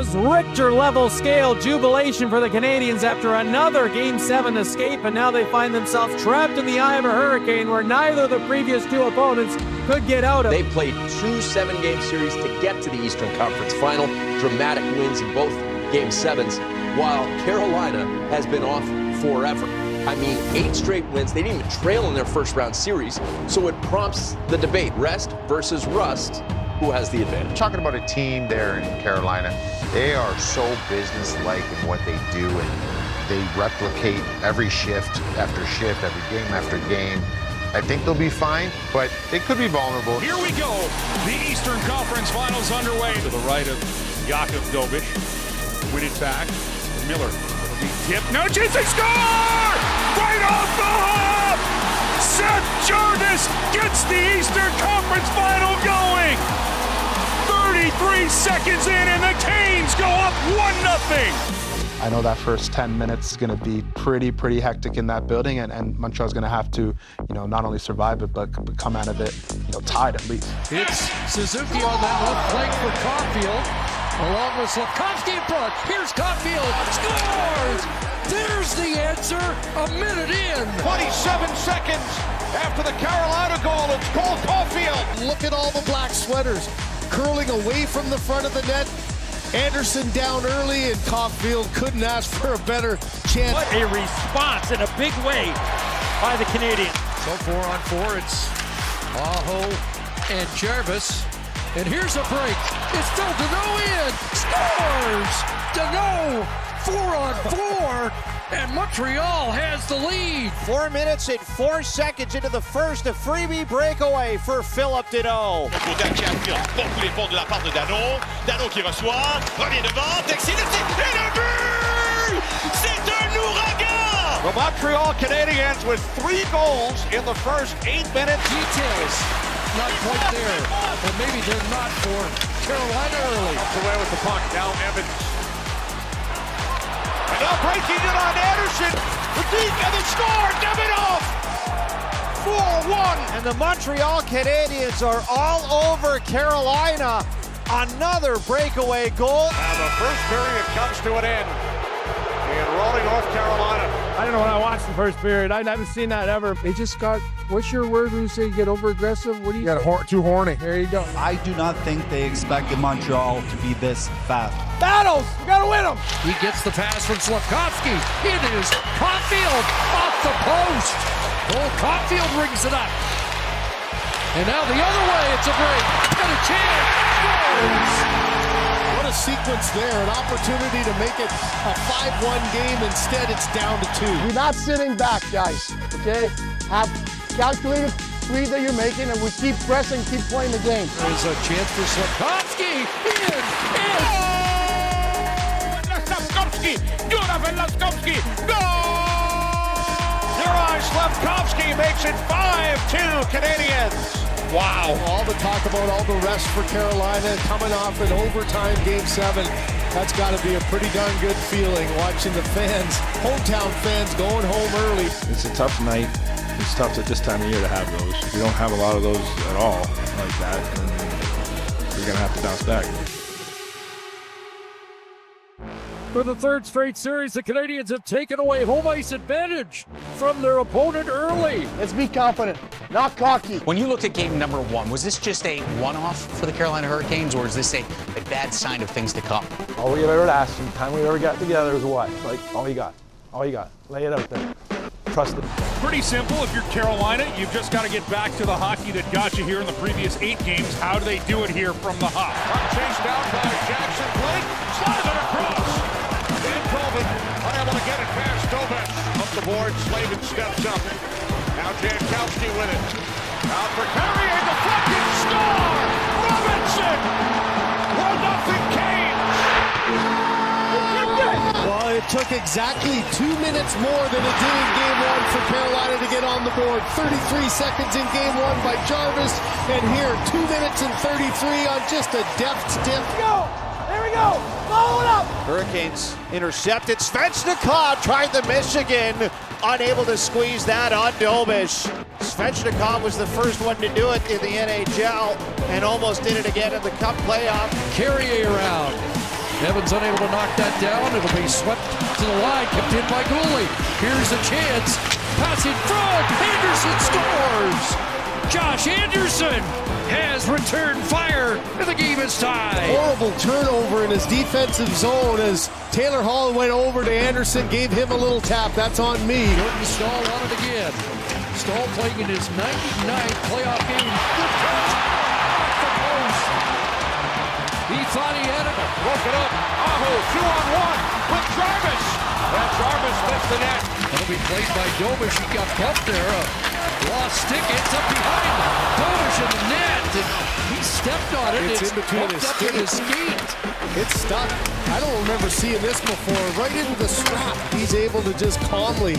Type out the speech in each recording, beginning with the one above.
was Richter-level scale jubilation for the Canadiens after another Game 7 escape, and now they find themselves trapped in the eye of a hurricane where neither of the previous two opponents could get out of. They played 2 7-game series to get to the Eastern Conference Final. Dramatic wins in both Game 7s, while Carolina has been off forever. I mean, 8 straight wins. They didn't even trail in their first-round series, so it prompts the debate, rest versus rust. Who has the advantage? Talking about a team there in Carolina, they are so business-like in what they do, and they replicate every shift after shift, every game after game. I think they'll be fine, but they could be vulnerable. Here we go. The Eastern Conference Finals underway. To the right of Jakub Dobeš. Whitted back. Miller. Deep tip. No chance. They score! Right off the hop! Seth Jarvis gets the Eastern Conference Final going. 33 seconds in, and the Canes go up 1-0. I know that first 10 minutes is going to be pretty hectic in that building, and Montreal's going to have to, not only survive it, but come out of it, tied at least. It's Suzuki on that left flank for Caulfield, along with Slafkovsky in front. Here's Caulfield, scores! There's the answer, a minute in. 27 seconds after the Carolina goal, it's Cole Caulfield. Look at all the black sweaters curling away from the front of the net. Anderson down early, and Caulfield couldn't ask for a better chance. What a response in a big way by the Canadiens. So 4-on-4, it's Aho and Jarvis. And here's a break. It's still Danault in. Scores! Danault, 4-on-4, and Montreal has the lead. 4 minutes and 4 seconds into the first, a freebie breakaway for Phillip Danault. Pour tous les fonds de la part de Danault. Danault qui reçoit, revient devant, Dexter, et le but! C'est un ouragan! The Montreal Canadiens with 3 goals in the first 8 minutes. Details not quite there, and maybe they're not for Carolina early. Up away with the puck, now Evans. And now breaking it on Anderson. The deep and the score, Davidoff! 4-1. And the Montreal Canadiens are all over Carolina. Another breakaway goal. Now the first period comes to an end in Raleigh, North Carolina. I don't know when I watched the first period. I haven't seen that ever. They just got, what's your word when you say you get over-aggressive? What do you got too horny. There you go. I do not think they expected Montreal to be this fast. Battles! We gotta win them! He gets the pass from Slafkovsky. It is Caulfield off the post. Cole Caulfield rings it up. And now the other way, it's a break. And a chance. Scores! What a sequence there. An opportunity to make it a 5-1 game. Instead, it's down to 2. We're not sitting back, guys, okay? Have calculated read that you're making, and we keep pressing, keep playing the game. There's a chance for Slafkovsky. Slafkovsky! Jonathan Slafkovsky! Goal! Juraj Slafkovsky makes it 5-2 Canadiens. Wow. All the talk about all the rest for Carolina coming off an overtime Game 7. That's got to be a pretty darn good feeling watching the fans, hometown fans, going home early. It's a tough night. It's tough at this time of year to have those. We don't have a lot of those at all like that, and we're going to have to bounce back. For the third straight series, the Canadiens have taken away home ice advantage from their opponent early. Let's be confident, not cocky. When you looked at game number 1, was this just a one-off for the Carolina Hurricanes, or is this a bad sign of things to come? All we ever asked, the time we ever got together was what? Like, all you got. Lay it out there. Trust it. Pretty simple. If you're Carolina, you've just got to get back to the hockey that got you here in the previous 8 games. How do they do it here from the hop? Chased down by Jackson Blake. Slides it across. Dan Colvin unable to get it past Dobeš. Up the board, Slavin steps up. Now Jankowski with it. Out for Carrier, deflected, score! Robinson! 1-0 Canes! Well, it took exactly 2 minutes more than it did in Game 1 for Carolina to get on the board. 33 seconds in Game 1 by Jarvis, and here 2 minutes and 33 on just a deft stiff. There we go! Follow it up! Hurricanes intercepted. Svechnikov tried the Michigan. Unable to squeeze that on Dobeš. Svechnikov was the first one to do it in the NHL and almost did it again in the Cup playoff. Carrier around. And Evans unable to knock that down. It'll be swept to the line, kept in by Gooley. Here's a chance. Passing front. Anderson scores. Josh Anderson has returned fire, and the game is tied. Horrible turnover in his defensive zone as Taylor Hall went over to Anderson, gave him a little tap. That's on me. Jordan Staal on it again. Staal playing in his 99th playoff game. Good catch off the post. He thought he had it. Broke it up. Aho, 2-on-1 with Jarvis. And Jarvis missed the net. That'll be played by Dobish. He got bumped there. Lost stick. It's up behind Dobish in the net. And he stepped on it. It's in between his up in his skate. It's stuck. I don't remember seeing this before. Right into the strap. He's able to just calmly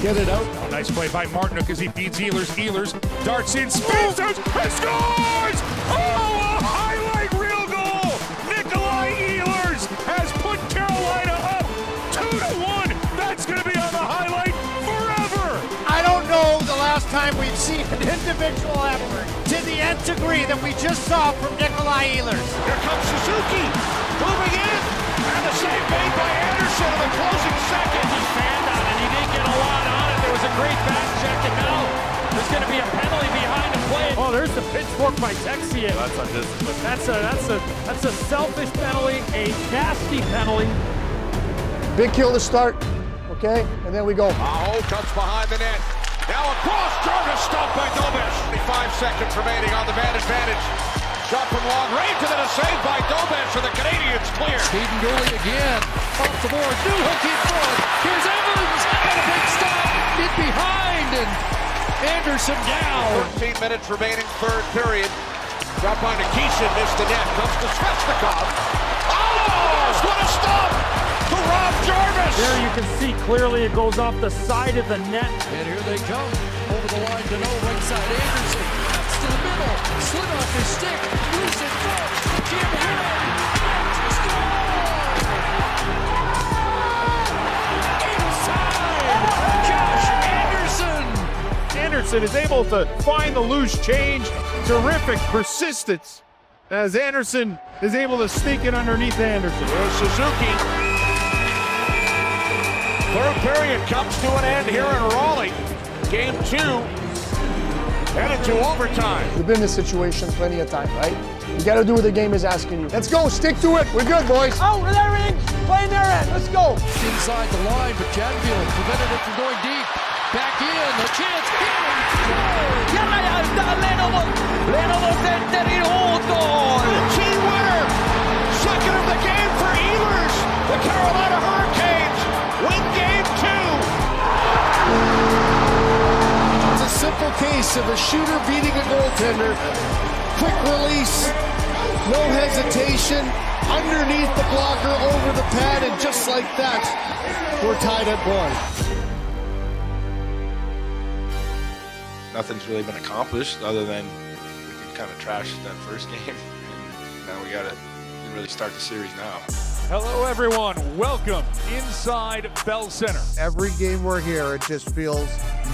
get it out. Oh, nice play by Martinook as he feeds Ehlers. Ehlers darts in, spins out, and scores! Oh, a highlight reel goal! Nikolai Ehlers has put Carolina up 2-1. That's going to be on the highlight forever. I don't know the last time we've seen an individual effort to the nth degree that we just saw from Nikolai Ehlers. Here comes Suzuki, moving in, and the save made by Anderson in the closing seconds. He fanned on it. He didn't get a lot on it. There was a great back check, and now there's going to be a penalty behind the play. Oh, there's the pitchfork by Texier. That's undisciplined. That's a selfish penalty, a nasty penalty. Big kill to start, okay? And then we go. Aho comes behind the net. Now across, Jarvis stopped by Dobish. 5 seconds remaining on the man advantage. Shot from long range, and then a save by Dobish, and the Canadians clear. Stephen Gooley again. Off the board. New hook in front. Here's Evans. And a big stop. In behind. And Anderson down. 13 minutes remaining, third period. Drop by Nikishin, missed the net. Comes to Svechnikov. Oh, what a stop to Rob Jarvis. There you can see clearly it goes off the side of the net. And here they come. Over the line to right side. Anderson. Cuts to the middle. Slid off his stick. Loose in front. Jim Hill. Inside. Josh Anderson. Anderson is able to find the loose change. Terrific persistence as Anderson is able to sneak it underneath Anderson. Here's Suzuki. Third period comes to an end here in Raleigh. Game 2 headed to overtime. We've been in this situation plenty of time, right? You got to do what the game is asking you. Let's go, stick to it. We're good, boys. Oh, they're in. Playing their end. Let's go. Inside the line, but Janfield prevented it from going deep. Back in, a chance. Key winner. Second of the game for Ehlers. The Carolina Hurricanes win game 2. It's a simple case of a shooter beating a goaltender. Quick release, no hesitation, underneath the blocker, over the pad, and just like that, we're tied at 1. Nothing's really been accomplished other than we can kind of trash that first game. And now we got to really start the series now. Hello, everyone. Welcome inside Bell Center. Every game we're here, it just feels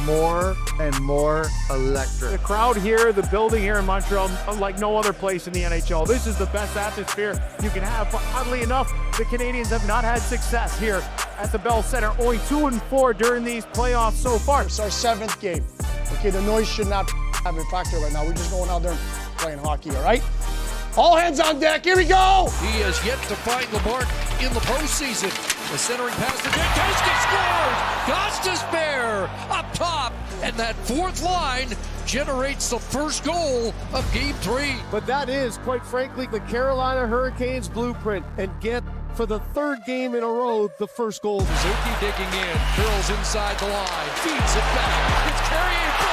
more and more electric. The crowd here, the building here in Montreal, like no other place in the NHL. This is the best atmosphere you can have. But oddly enough, the Canadians have not had success here at the Bell Center. Only 2-4 during these playoffs so far. It's our 7th game. Okay, the noise should not have a factor right now. We're just going out there and playing hockey, all right? All hands on deck, here we go! He has yet to find the mark in the postseason. The centering pass to Jankowski scores! Gostisbehere up top, and that fourth line generates the first goal of Game 3. But that is, quite frankly, the Carolina Hurricanes blueprint, and get, for the 3rd game in a row, the first goal. Suzuki digging in, curls inside the line, feeds it back. It's carrying back.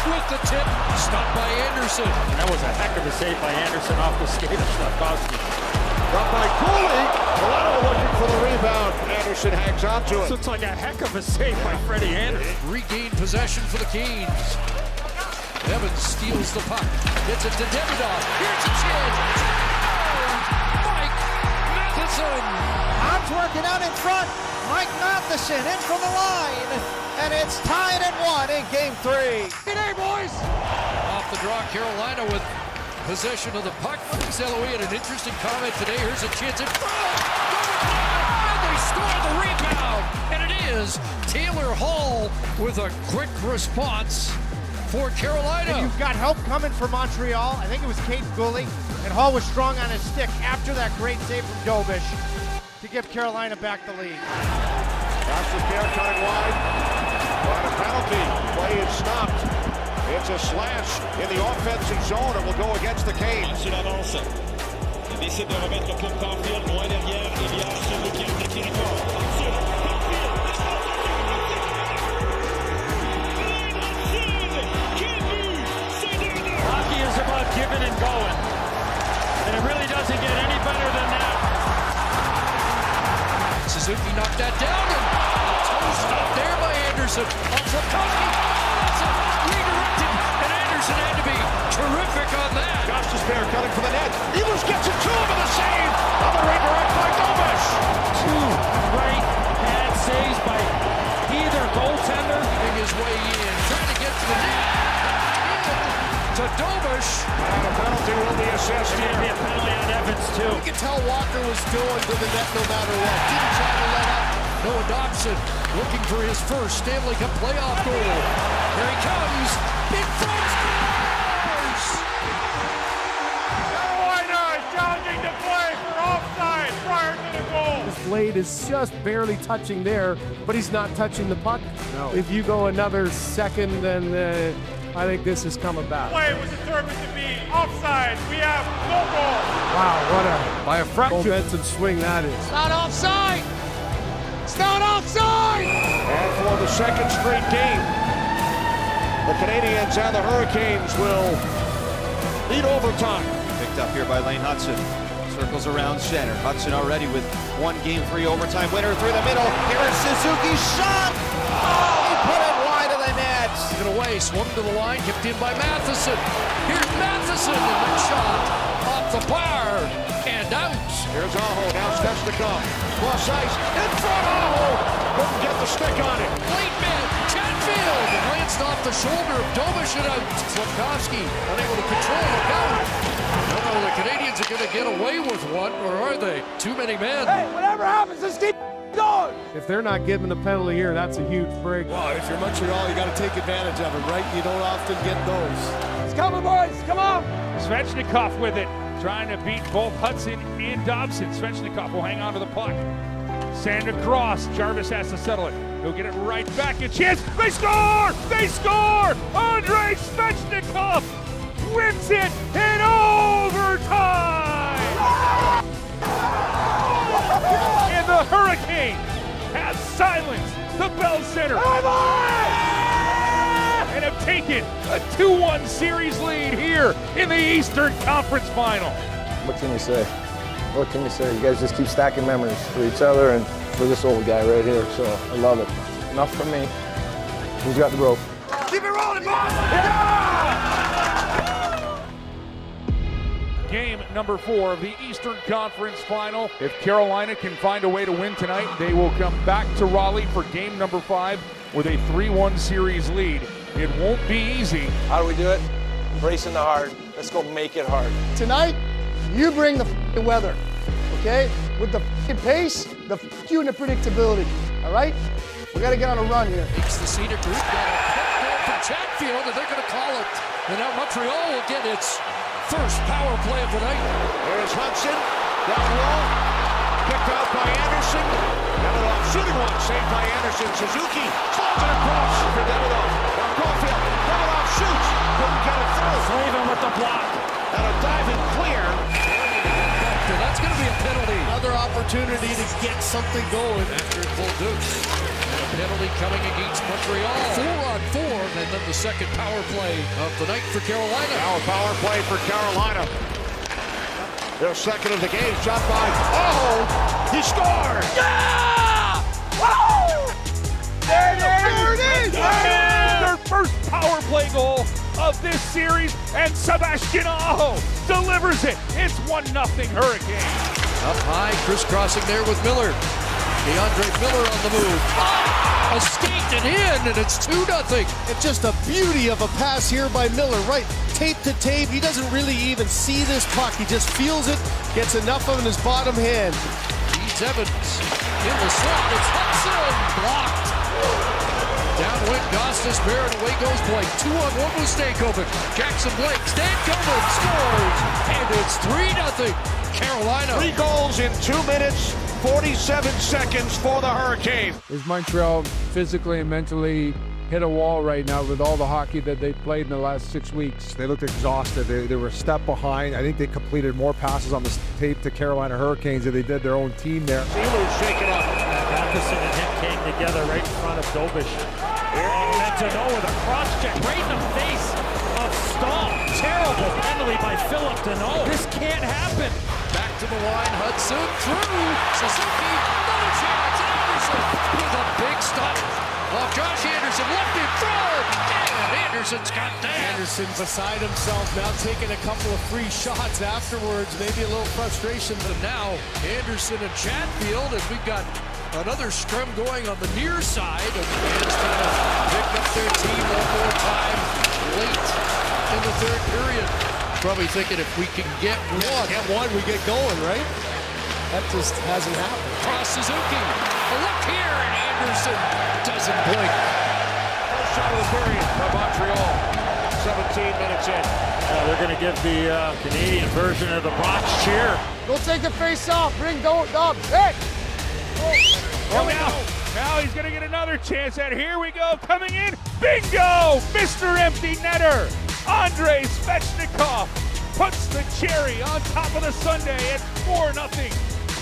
With the tip, stopped by Anderson. That was a heck of a save by Anderson off the skate of Slavkovsky. Dropped by Cooley. Milano looking for the rebound. Anderson hangs on to it. Looks like a heck of a save by Freddie Anderson. Regained possession for the Canes. Evans steals the puck. Gets it to Demidov. Here's a chance. Mike Matheson. Arms working out in front. Mike Matheson in from the line. And it's tied at 1 in Game 3. Good day, boys. Off the draw, Carolina with possession of the puck. Zeloui had an interesting comment today. Here's a chance in front. And they score the rebound. And it is Taylor Hall with a quick response for Carolina. And you've got help coming for Montreal. I think it was Kate Gully. And Hall was strong on his stick after that great save from Dobish to give Carolina back the lead. Gostisbehere cutting wide. Got a penalty. Play is stopped. It's a slash in the offensive zone. It will go against the Canes. Sur l'avance. Il décide de remettre le club Caulfield loin derrière. Il y a Arsenault qui a qui record. Hockey is about giving and going. And it really doesn't get any better than that. Suzuki knocked that down, and a toe stop there by Anderson. On Slafkovsky, redirected, and Anderson had to be terrific on that. Gostisbehere cutting for the net. Ehlers gets it to him with a save. Another redirect by Dobish. Two great bad saves by either goaltender. Getting his way in, trying to get to the net. To Dobish. And a penalty will be assessed here. Be a penalty on Evans too. You can tell Walker was going to the net no matter what. Didn't try to let up. Noah Dobson looking for his first Stanley Cup playoff goal. Here he comes. Big front scores! Carolina is challenging to play for offside prior to the goal. His blade is just barely touching there, but he's not touching the puck. No. If you go another second, then I think this is coming back. Play was determined to be offside. We have no goal. Wow, what a by a offensive swing that is. It's not offside! It's not offside! And for the second straight game, the Canadiens and the Hurricanes will lead overtime. Picked up here by Lane Hudson. Circles around center. Hudson already with one game-free overtime winner through the middle. Here is Suzuki's shot! Oh, he put it wide of the net. Get away, swung to the line, kept in by Matheson. Here's Matheson, and the shot off the bar and out. Here's Aho, now Svechnikov. Cross ice, in front, Aho! Couldn't get the stick on it. Late man, Chatfield, glanced off the shoulder of Dobish and out. Slafkovsky unable to control the count. No, the Canadiens are going to get away with one, or are they? Too many men. Hey, whatever happens, let's keep going! If they're not giving the penalty here, that's a huge break. Well, if you're Montreal, you got to take advantage of it, right? You don't often get those. It's coming, boys! Come on! Svechnikov with it, trying to beat both Hudson and Dobson. Svechnikov will hang on to the puck. Send across. Jarvis has to settle it. He'll get it right back. A chance. They score! They score! Andrei Svechnikov wins it in overtime! And the Hurricane has silenced the Bell Center. And have taken a 2-1 series lead here in the Eastern Conference Final. What can you say? What can you say? You guys just keep stacking memories for each other and for this old guy right here. So I love it. Enough from me. Who's got the rope? Keep it rolling, boys! Game number 4 of the Eastern Conference Final. If Carolina can find a way to win tonight, they will come back to Raleigh for game number 5 with a 3-1 series lead. It won't be easy. How do we do it? Racing the hard. Let's go make it hard. Tonight, you bring the weather, okay? With the pace, the you and the predictability, all right? We got to get on a run here. It's the Cedar Group. Got a puck goal from Chatfield, and they're going to call it. And now Montreal will get its first power play of the night. There's Hudson, down low, picked out by Anderson. Davidoff shooting one, saved by Anderson. Suzuki slides it across for Davidoff. Now Caulfield, Davidoff shoots, couldn't get it through. Slavin with the block. And a diving clear. That's going to be a penalty. Another opportunity to get something going. After full deuce. And a penalty coming against Montreal. 4-on-4, and then the second power play of the night for Carolina. Now a power play for Carolina. Their second of the game, shot by he scored! Yeah! Woo! There it is! Their first power play goal of this series, and Sebastian Aho delivers it. It's 1-0 Hurricane. Up high, crisscrossing there with Miller. DeAndre Miller on the move. Escaped and in, and it's 2-0. And just a beauty of a pass here by Miller, right? Tape to tape. He doesn't really even see this puck. He just feels it, gets enough of it in his bottom hand. He's Evans in the slot. It's Hudson blocked. Downwind, Gostis, Barrett, away goes Blake. 2-on-1 with Stankoven. Jackson Blake, Stankoven scores, and it's 3-0. Carolina. 3 goals in 2 minutes, 47 seconds for the Hurricanes. Is Montreal physically and mentally hit a wall right now with all the hockey that they played in the last 6 weeks? They looked exhausted. They were a step behind. I think they completed more passes on the tape to Carolina Hurricanes than they did their own team there. Steelers shaking up. Matheson and him came together right in front of Dobish. And Deneau with a cross check right in the face of Stahl. Terrible penalty by Philip Deneau. This can't happen. Back to the line, Hudson through. Suzuki, another chance. Anderson with a big stop. Well, Josh Anderson left in front, and Anderson's got that. Anderson beside himself, now taking a couple of free shots afterwards. Maybe a little frustration. But now Anderson and Chatfield, and we've got another scrum going on the near side. And it's kind of picked up their team one more time late in the third period. Probably thinking if we can get one, we get going, right? That just hasn't happened. Cross Suzuki. A look here, and Anderson doesn't blink. First shot of the period by Montreal. 17 minutes in. They're going to give the Canadian version of the Bronx cheer. Go take the face off. Bring Dobbs. Hey! Oh, now he's going to get another chance at here we go. Coming in. Bingo! Mr. Empty Netter. Andrei Svechnikov puts the cherry on top of the sundae at 4-0.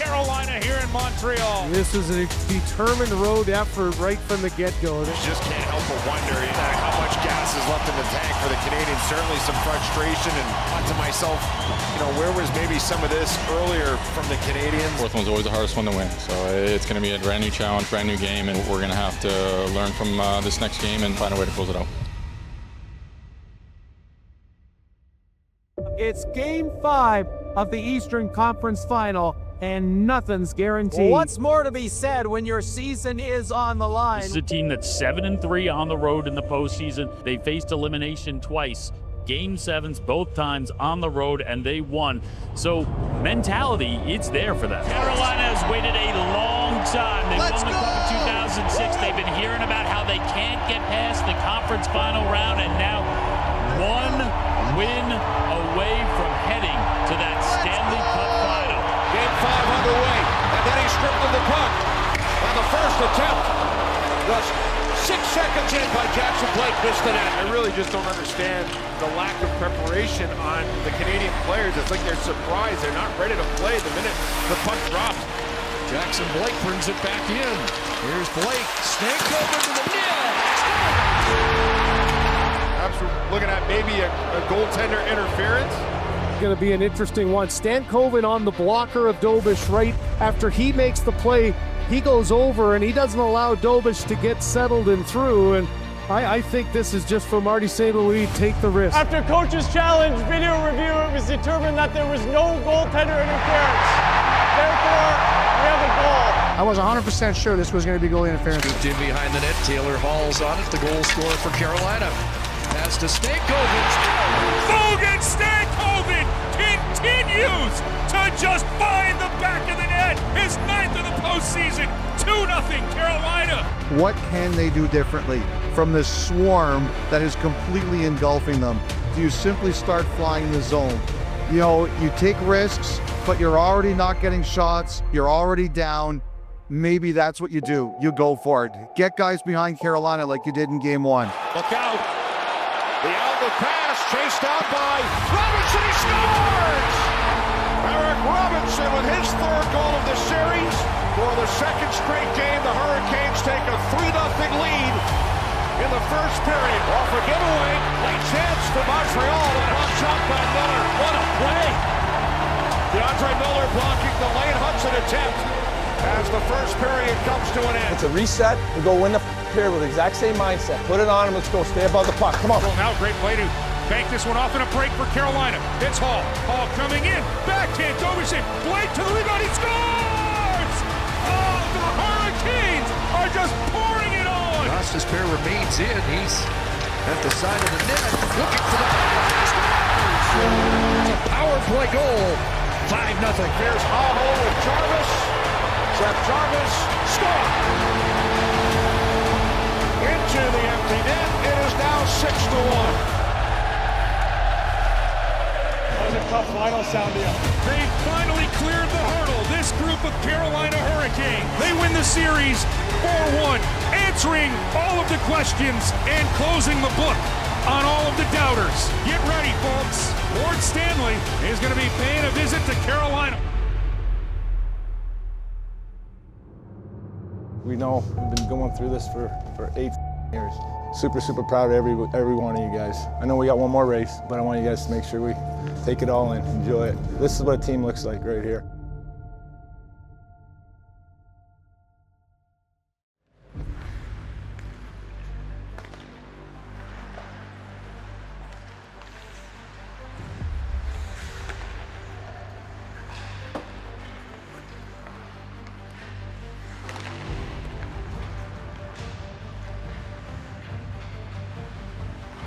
Carolina here in Montreal. This is a determined road effort right from the get-go. Just can't help but wonder how much gas is left in the tank for the Canadians. Certainly some frustration, and thought to myself, where was maybe some of this earlier from the Canadians? Fourth one's always the hardest one to win, so it's going to be a brand new challenge, brand new game, and we're going to have to learn from this next game and find a way to close it out. It's Game 5 of the Eastern Conference Final, and nothing's guaranteed. What's more to be said when your season is on the line? This is a team that's 7-3 on the road in the postseason. They faced elimination twice. Game 7s both times on the road, and they won. So mentality, it's there for them. Carolina has waited a long time. They won the Cup in 2006. They've been hearing about how they can't get past the conference final round, and now one win away from heading to that Stanley Cup final. Game 5 underway, and then he stripped of the puck. On the first attempt, just 6 seconds in by Jackson Blake, missed the net. I really just don't understand the lack of preparation on the Canadian players. It's like they're surprised. They're not ready to play the minute the puck drops. Jackson Blake brings it back in. Here's Blake. Stankoven to the net. Looking at maybe a goaltender interference. Going to be an interesting one. Stankoven on the blocker of Dobish right after he makes the play. He goes over and he doesn't allow Dobish to get settled and through. And I think this is just for Marty St. Louis. Take the risk. After coach's challenge video review, it was determined that there was no goaltender interference. Therefore, we have a goal. I was 100% sure this was going to be goalie interference. Scooped in behind the net. Taylor Hall's on it. The goal scorer for Carolina. Pass to Stankoven. Logan Stankoven continues to just find the back of the net. His 9th of the postseason. 2-0 Carolina. What can they do differently from this swarm that is completely engulfing them? Do you simply start flying the zone? You take risks, but you're already not getting shots. You're already down. Maybe that's what you do. You go for it. Get guys behind Carolina like you did in Game 1. Look out. The outlet pass chased out by Robinson. He scores! Eric Robinson with his 3rd goal of the series. For the 2nd straight game, the Hurricanes take a 3-0 lead in the first period. Off a giveaway. Late chance for Montreal. The block shot by Miller. What a play! DeAndre Miller blocking the Lane Hudson attempt as the first period comes to an end. It's a reset. We go win the period with the exact same mindset. Put it on him. Let's go. Stay above the puck. Come on. Well, now great play to bank this one off in a break for Carolina. It's Hall. Hall coming in. Backhand. Dobish. Blake to the rebound. He scores! Oh, the Justice Bear remains in. He's at the side of the net, looking for the pass. It's a power play goal. 5-0. Here's Aho with Jarvis. Seth Jarvis score. Into the empty net. It is now 6-1. That was a tough final sound to you. They finally cleared the hurdle. This group of Carolina Hurricanes. They win the series 4-1, answering all of the questions and closing the book on all of the doubters. Get ready, folks. Lord Stanley is going to be paying a visit to Carolina. We know we've been going through this for 8 years. Super proud of every one of you guys. I know we got one more race, but I want you guys to make sure we take it all in, enjoy it. This is what a team looks like right here.